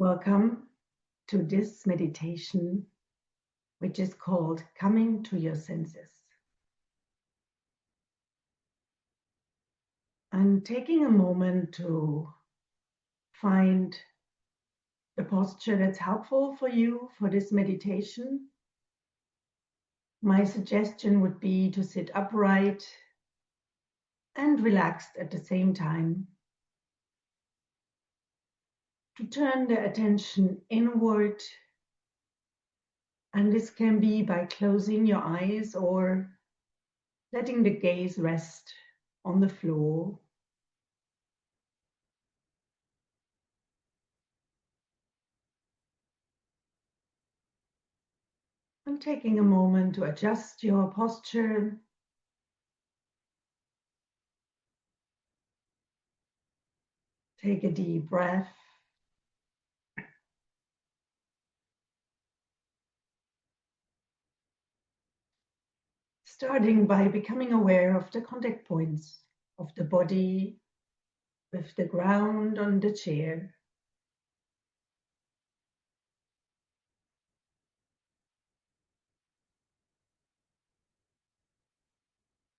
Welcome to this meditation, which is called Coming to Your Senses. And taking a moment to find the posture that's helpful for you for this meditation. My suggestion would be to sit upright and relaxed at the same time. To turn the attention inward, and this can be by closing your eyes or letting the gaze rest on the floor. And taking a moment to adjust your posture. Take a deep breath. Starting by becoming aware of the contact points of the body with the ground on the chair.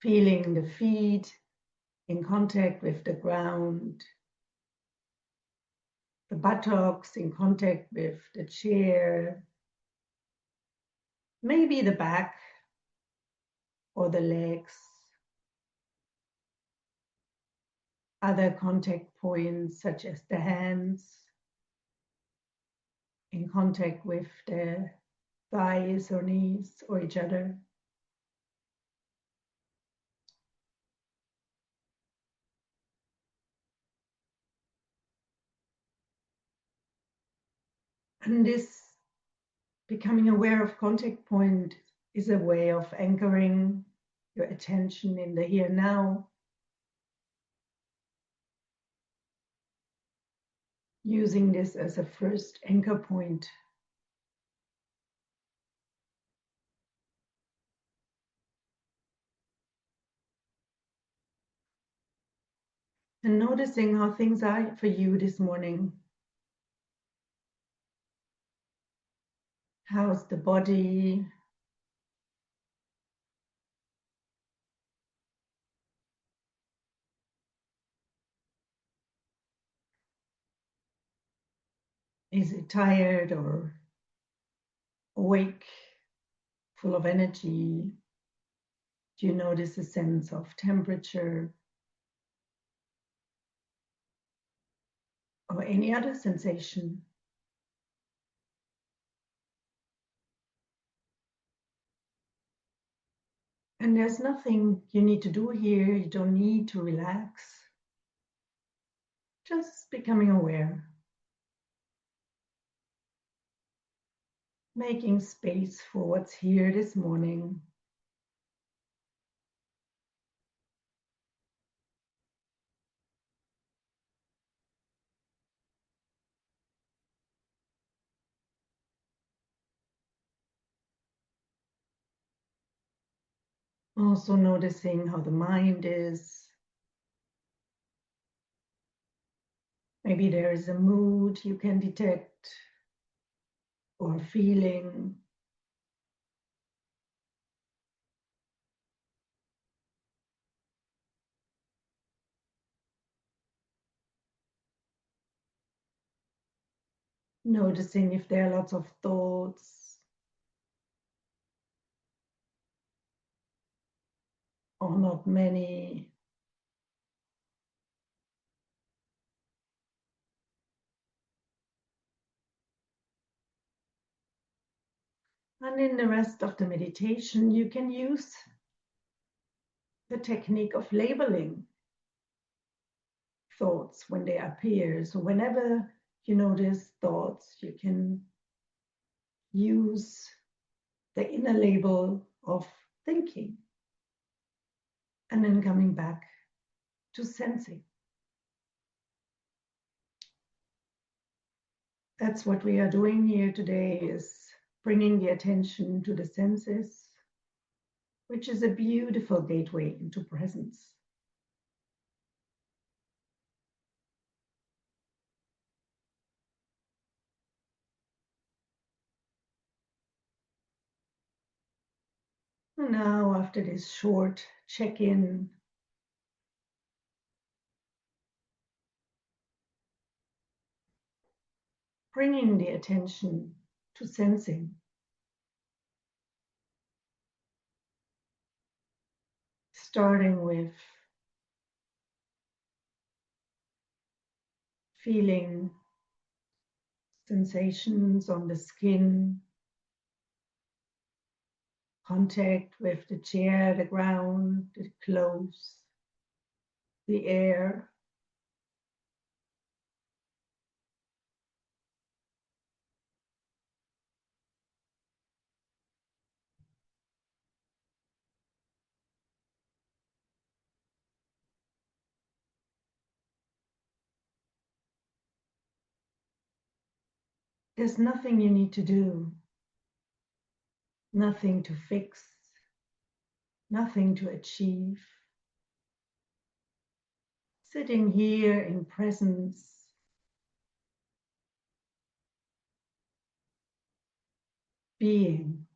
Feeling the feet in contact with the ground, the buttocks in contact with the chair, maybe the back or the legs, other contact points such as the hands in contact with the thighs or knees or each other. And this becoming aware of contact point is a way of anchoring your attention in the here and now, using this as a first anchor point. And noticing how things are for you this morning. How's the body? Is it tired or awake, full of energy? Do you notice a sense of temperature or any other sensation? And there's nothing you need to do here. You don't need to relax. Just becoming aware. Making space for what's here this morning. Also noticing how the mind is. Maybe there is a mood you can detect or feeling. Noticing if there are lots of thoughts or not many. And in the rest of the meditation, you can use the technique of labeling thoughts when they appear. So whenever you notice thoughts, you can use the inner label of thinking and then coming back to sensing. That's what we are doing here today, is bringing the attention to the senses, which is a beautiful gateway into presence. And now, after this short check-in, bringing the attention to sensing, starting with feeling sensations on the skin, contact with the chair, the ground, the clothes, the air. There's nothing you need to do, nothing to fix, nothing to achieve. Sitting here in presence, being.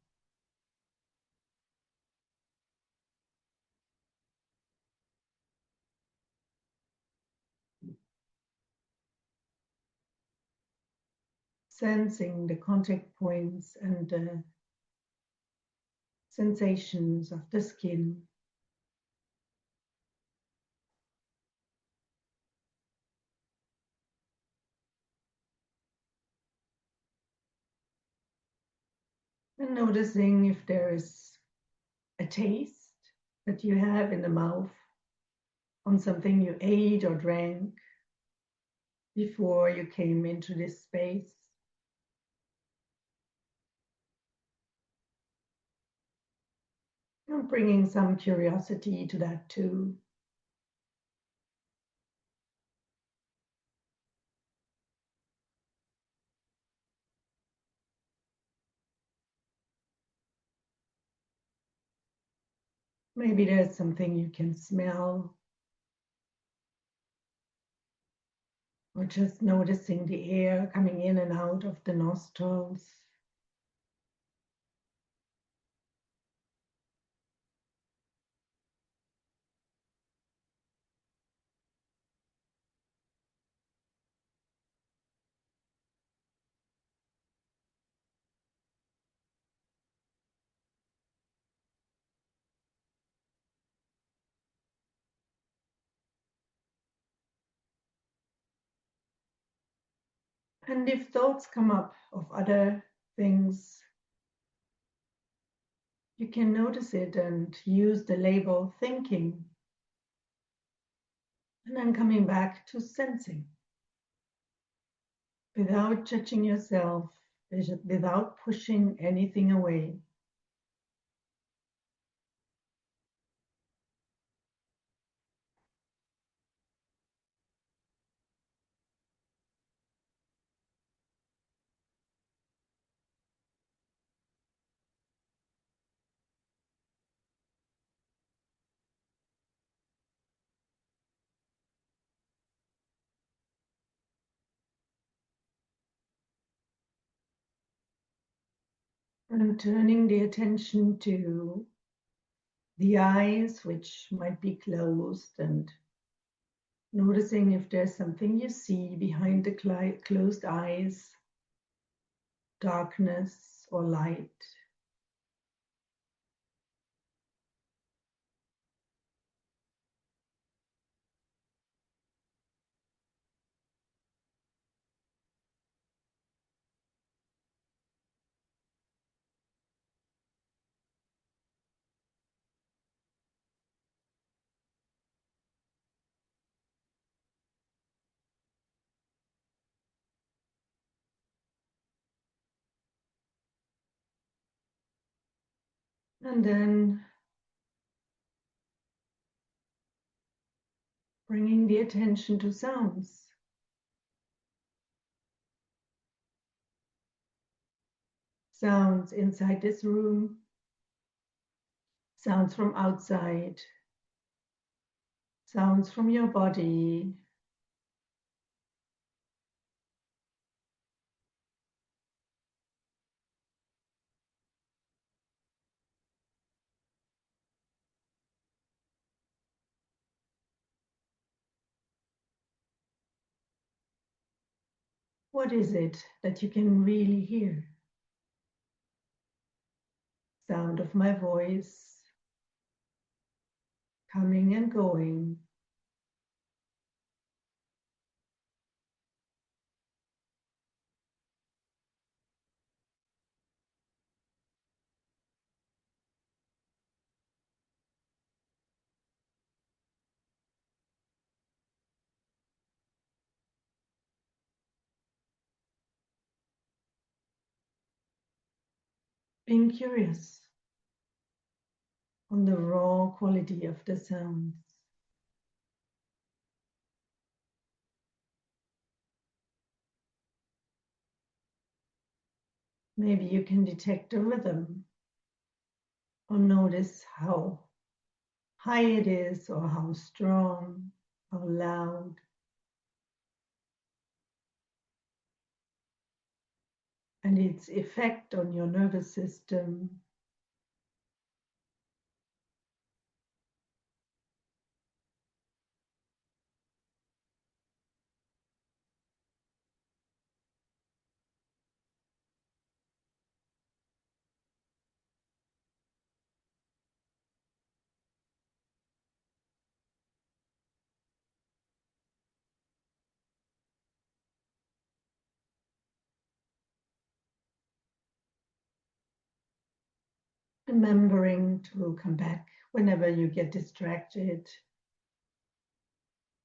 Sensing the contact points and the sensations of the skin. And noticing if there is a taste that you have in the mouth on something you ate or drank before you came into this space. And bringing some curiosity to that too. Maybe there's something you can smell, or just noticing the air coming in and out of the nostrils. And if thoughts come up of other things, you can notice it and use the label thinking. And then coming back to sensing without judging yourself, without pushing anything away. And turning the attention to the eyes, which might be closed, and noticing if there's something you see behind the closed eyes, darkness or light. And then bringing the attention to sounds. Sounds inside this room, sounds from outside, sounds from your body. What is it that you can really hear? Sound of my voice, coming and going. Being curious on the raw quality of the sounds. Maybe you can detect a rhythm or notice how high it is or how strong, how loud. And its effect on your nervous system. Remembering to come back whenever you get distracted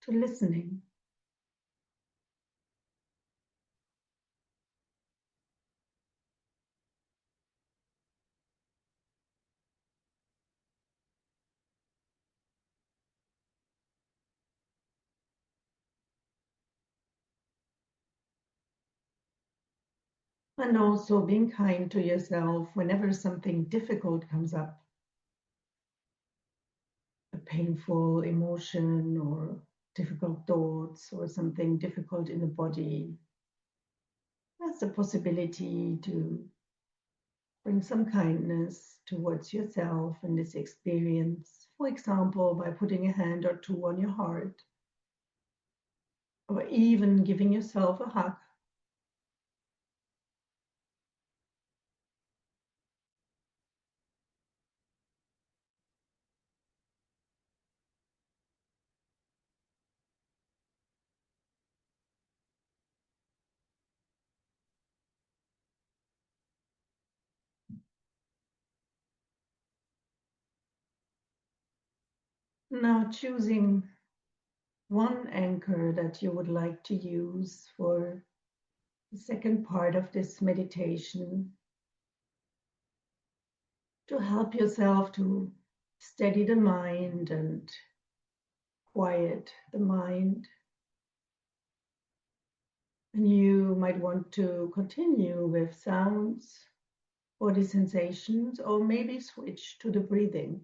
to listening. And also being kind to yourself whenever something difficult comes up, a painful emotion or difficult thoughts or something difficult in the body. That's a possibility to bring some kindness towards yourself in this experience. For example, by putting a hand or two on your heart, or even giving yourself a hug. Now choosing one anchor that you would like to use for the second part of this meditation to help yourself to steady the mind and quiet the mind. And you might want to continue with sounds, body sensations, or maybe switch to the breathing.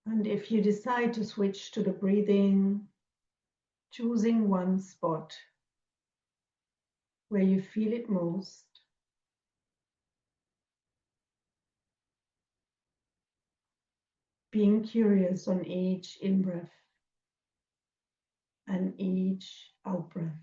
And if you decide to switch to the breathing, choosing one spot where you feel it most, being curious on each in-breath and each out-breath.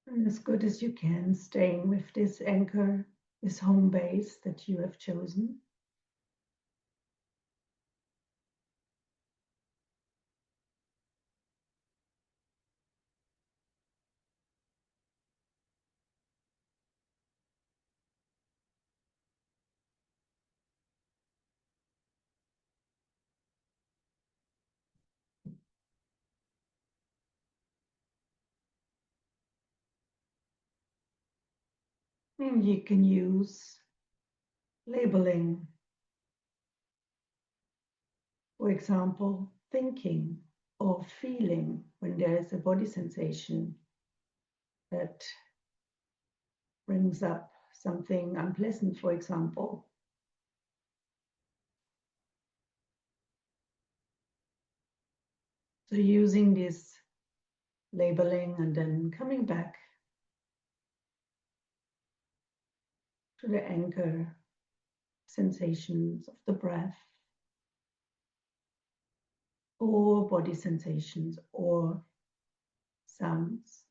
And as good as you can, staying with this anchor, this home base that you have chosen. You can use labeling, for example, thinking or feeling when there is a body sensation that brings up something unpleasant, for example. So using this labeling and then coming back to the anchor sensations of the breath or body sensations or sounds.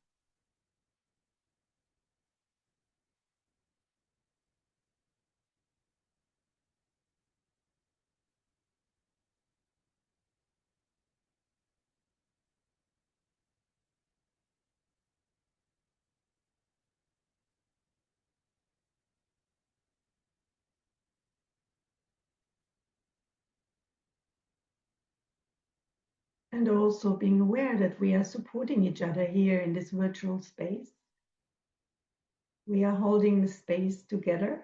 And also being aware that we are supporting each other here in this virtual space. We are holding the space together.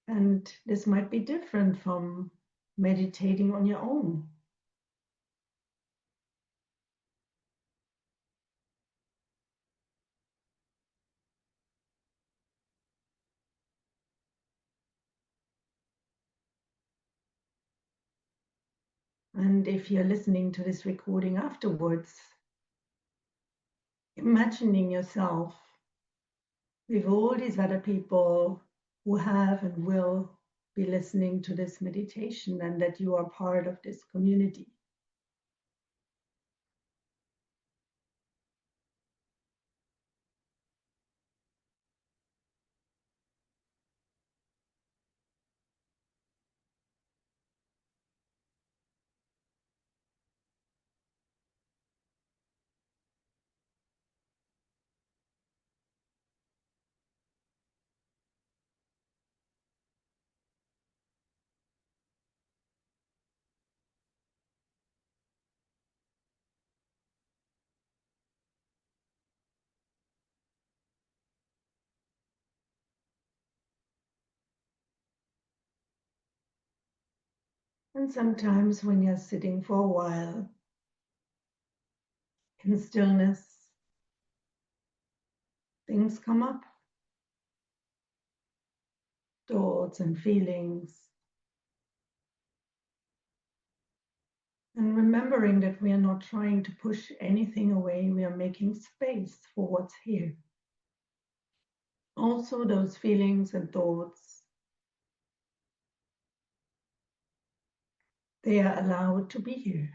And this might be different from meditating on your own. And if you're listening to this recording afterwards, imagining yourself with all these other people who have and will be listening to this meditation, and that you are part of this community. And sometimes when you're sitting for a while in stillness, things come up, thoughts and feelings. And remembering that we are not trying to push anything away, we are making space for what's here. Also, those feelings and thoughts, they are allowed to be here.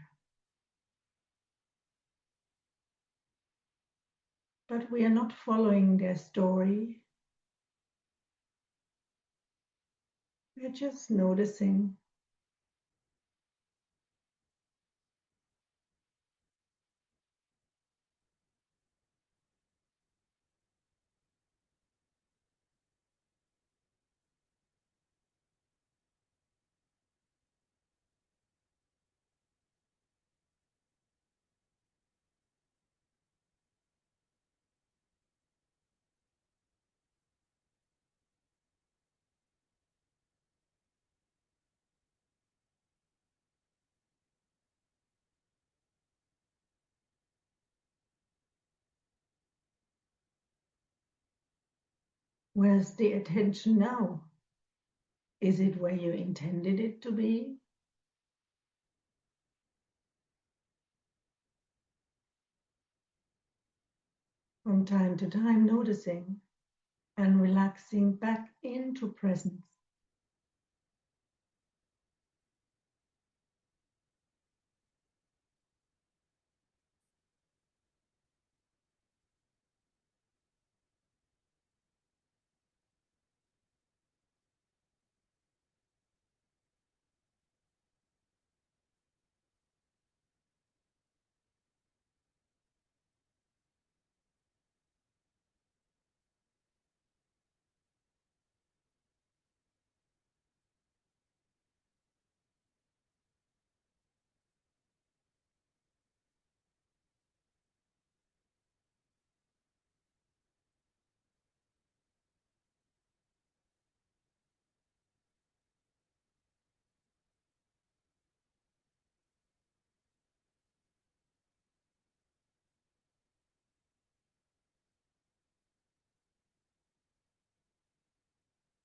But we are not following their story. We're just noticing. Where's the attention now? Is it where you intended it to be? From time to time, noticing and relaxing back into presence.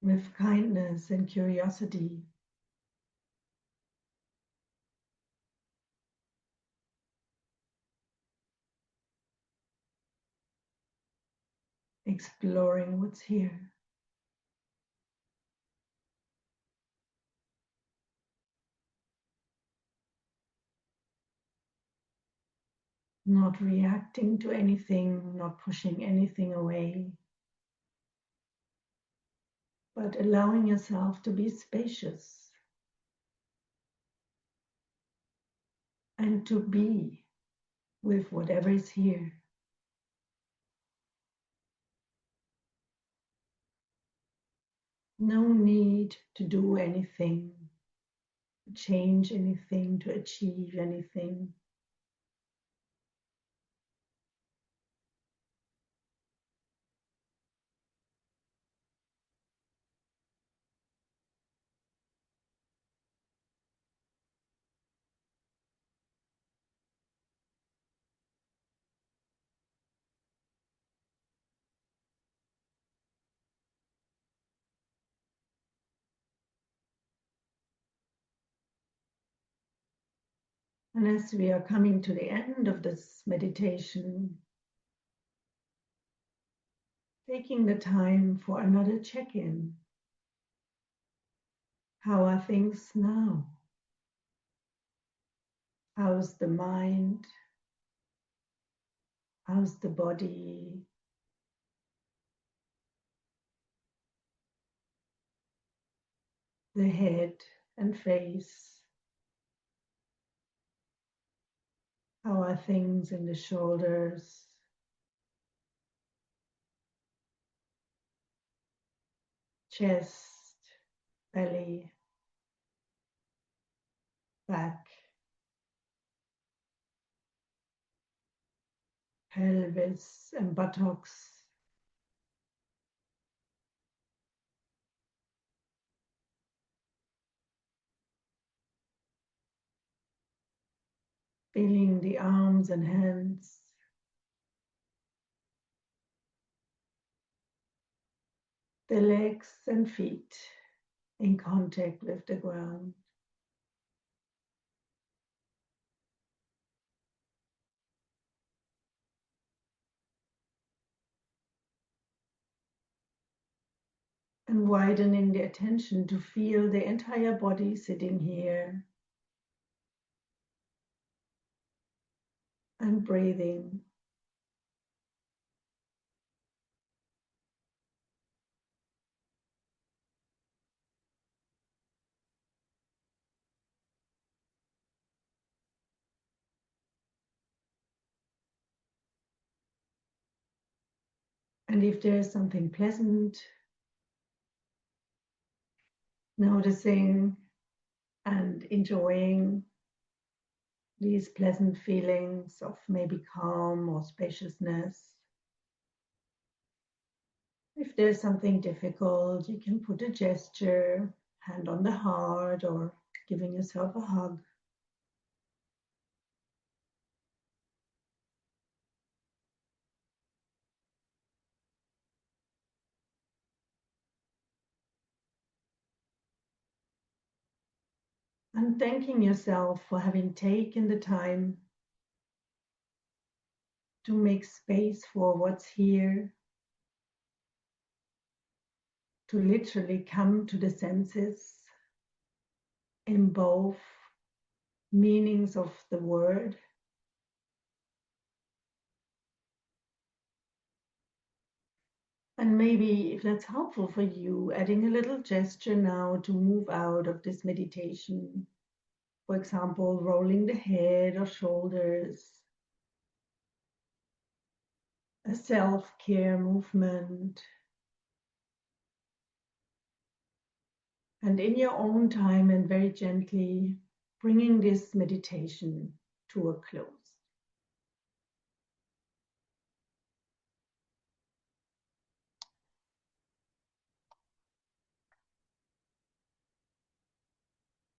with kindness and curiosity. Exploring what's here. Not reacting to anything, not pushing anything away, but allowing yourself to be spacious and to be with whatever is here. No need to do anything, to change anything, to achieve anything. And as we are coming to the end of this meditation, taking the time for another check-in. How are things now? How's the mind? How's the body? The head and face? How are things in the shoulders? Chest, belly, back, pelvis and buttocks? Feeling the arms and hands, the legs and feet in contact with the ground. And widening the attention to feel the entire body sitting here and breathing. And if there is something pleasant, noticing and enjoying these pleasant feelings of maybe calm or spaciousness. If there's something difficult, you can put a gesture, hand on the heart, or giving yourself a hug. And thanking yourself for having taken the time to make space for what's here, to literally come to the senses in both meanings of the word. And maybe if that's helpful for you, adding a little gesture now to move out of this meditation. For example, rolling the head or shoulders, a self-care movement. And in your own time and very gently, bringing this meditation to a close.